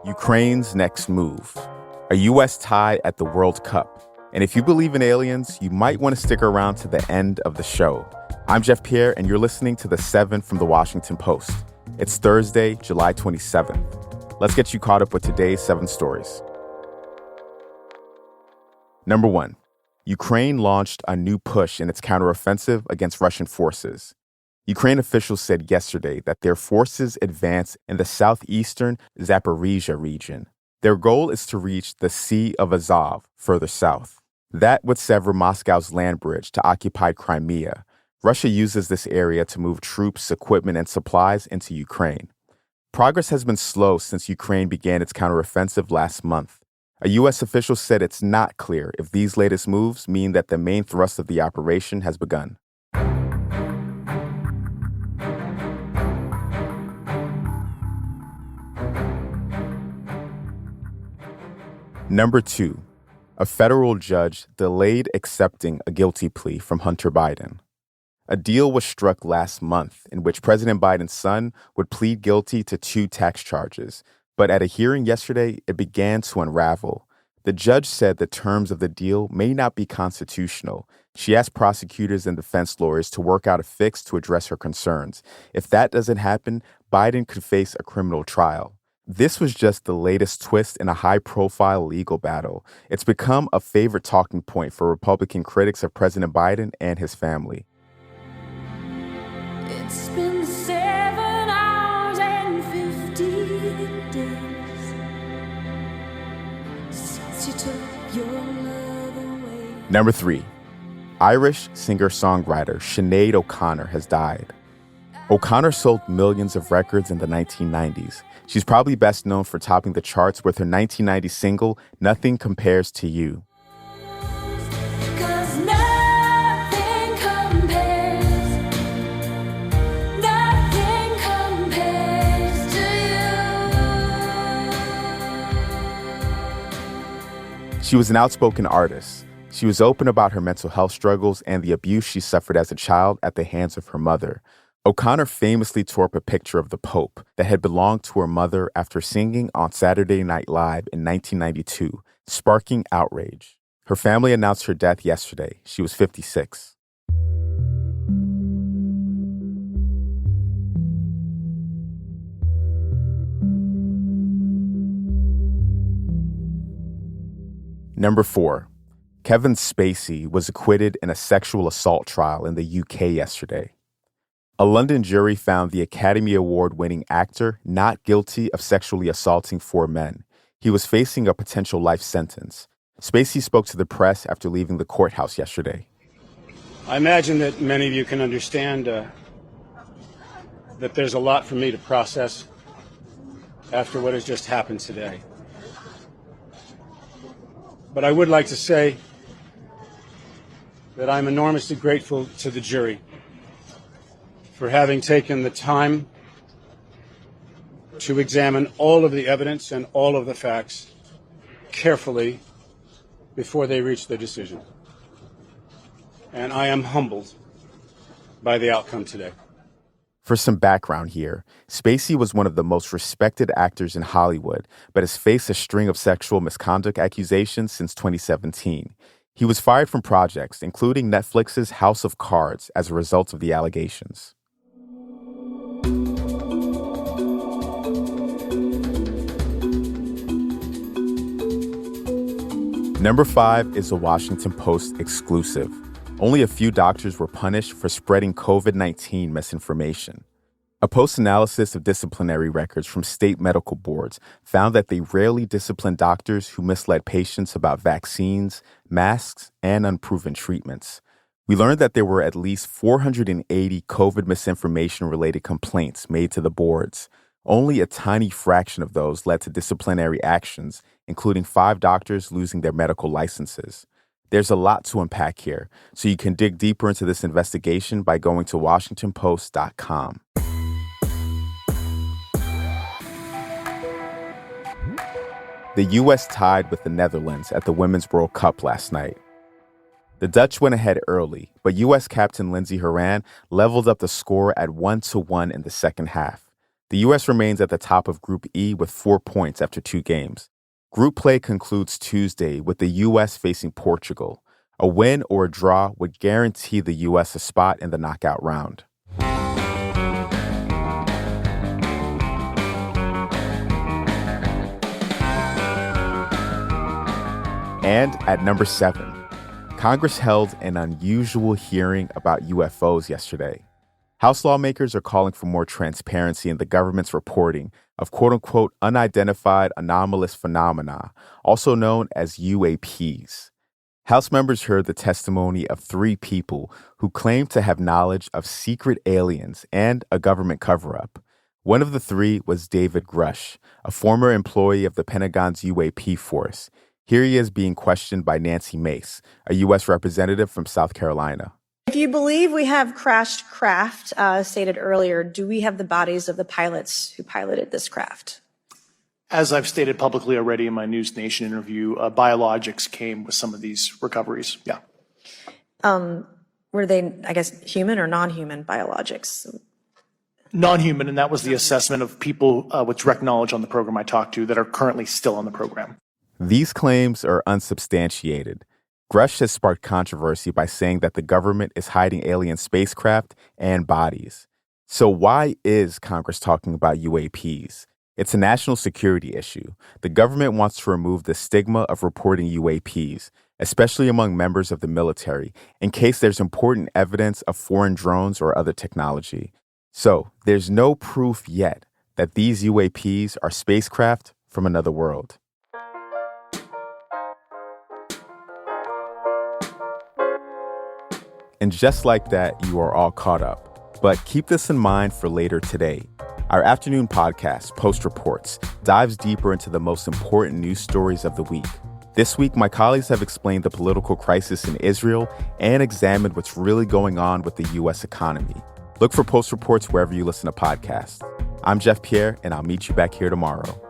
Ukraine's next move. A U.S. tie at the World Cup. And if you believe in aliens, you might want to stick around to the end of the show. I'm Jeff Pierre, and you're listening to The 7 from The Washington Post. It's Thursday, July 27th. Let's get you caught up with today's 7 stories. Number 1. Ukraine launched a new push in its counteroffensive against Russian forces. Ukraine officials said yesterday that their forces advance in the southeastern Zaporizhia region. Their goal is to reach the Sea of Azov further south. That would sever Moscow's land bridge to occupied Crimea. Russia uses this area to move troops, equipment, and supplies into Ukraine. Progress has been slow since Ukraine began its counteroffensive last month. A U.S. official said it's not clear if these latest moves mean that the main thrust of the operation has begun. Number 2. A federal judge delayed accepting a guilty plea from Hunter Biden. A deal was struck last month in which President Biden's son would plead guilty to 2 tax charges. But at a hearing yesterday, it began to unravel. The judge said the terms of the deal may not be constitutional. She asked prosecutors and defense lawyers to work out a fix to address her concerns. If that doesn't happen, Biden could face a criminal trial. This was just the latest twist in a high-profile legal battle. It's become a favorite talking point for Republican critics of President Biden and his family. It's been 7 hours and 50 days since you took your love away. Number 3. Irish singer-songwriter Sinéad O'Connor has died. O'Connor sold millions of records in the 1990s. She's probably best known for topping the charts with her 1990 single, Nothing Compares to You. She was an outspoken artist. She was open about her mental health struggles and the abuse she suffered as a child at the hands of her mother. O'Connor famously tore up a picture of the Pope that had belonged to her mother after singing on Saturday Night Live in 1992, sparking outrage. Her family announced her death yesterday. She was 56. Number 4. Kevin Spacey was acquitted in a sexual assault trial in the UK yesterday. A London jury found the Academy Award-winning actor not guilty of sexually assaulting 4 men. He was facing a potential life sentence. Spacey spoke to the press after leaving the courthouse yesterday. I imagine that many of you can understand that there's a lot for me to process after what has just happened today. But I would like to say that I'm enormously grateful to the jury for having taken the time to examine all of the evidence and all of the facts carefully before they reached their decision. And I am humbled by the outcome today. For some background here, Spacey was one of the most respected actors in Hollywood, but has faced a string of sexual misconduct accusations since 2017. He was fired from projects, including Netflix's House of Cards, as a result of the allegations. Number 5 is a Washington Post exclusive. Only a few doctors were punished for spreading COVID-19 misinformation. A post-analysis of disciplinary records from state medical boards found that they rarely disciplined doctors who misled patients about vaccines, masks, and unproven treatments. We learned that there were at least 480 COVID misinformation-related complaints made to the boards. Only a tiny fraction of those led to disciplinary actions, including 5 doctors losing their medical licenses. There's a lot to unpack here, so you can dig deeper into this investigation by going to WashingtonPost.com. The U.S. tied with the Netherlands at the Women's World Cup last night. The Dutch went ahead early, but U.S. captain Lindsey Horan leveled up the score at 1-1 in the second half. The U.S. remains at the top of Group E with 4 points after 2 games. Group play concludes Tuesday with the U.S. facing Portugal. A win or a draw would guarantee the U.S. a spot in the knockout round. And at number 7, Congress held an unusual hearing about UFOs yesterday. House lawmakers are calling for more transparency in the government's reporting of quote-unquote unidentified anomalous phenomena, also known as UAPs. House members heard the testimony of 3 people who claimed to have knowledge of secret aliens and a government cover-up. One of the 3 was David Grush, a former employee of the Pentagon's UAP force. Here he is being questioned by Nancy Mace, a U.S. representative from South Carolina. If you believe we have crashed craft, stated earlier, do we have the bodies of the pilots who piloted this craft? As I've stated publicly already in my News Nation interview, biologics came with some of these recoveries. Yeah. Were they, I guess, human or non-human biologics? Non-human, and that was the assessment of people with direct knowledge on the program I talked to that are currently still on the program. These claims are unsubstantiated. Grush has sparked controversy by saying that the government is hiding alien spacecraft and bodies. So why is Congress talking about UAPs? It's a national security issue. The government wants to remove the stigma of reporting UAPs, especially among members of the military, in case there's important evidence of foreign drones or other technology. So there's no proof yet that these UAPs are spacecraft from another world. And just like that, you are all caught up. But keep this in mind for later today. Our afternoon podcast, Post Reports, dives deeper into the most important news stories of the week. This week, my colleagues have explained the political crisis in Israel and examined what's really going on with the U.S. economy. Look for Post Reports wherever you listen to podcasts. I'm Jeff Pierre, and I'll meet you back here tomorrow.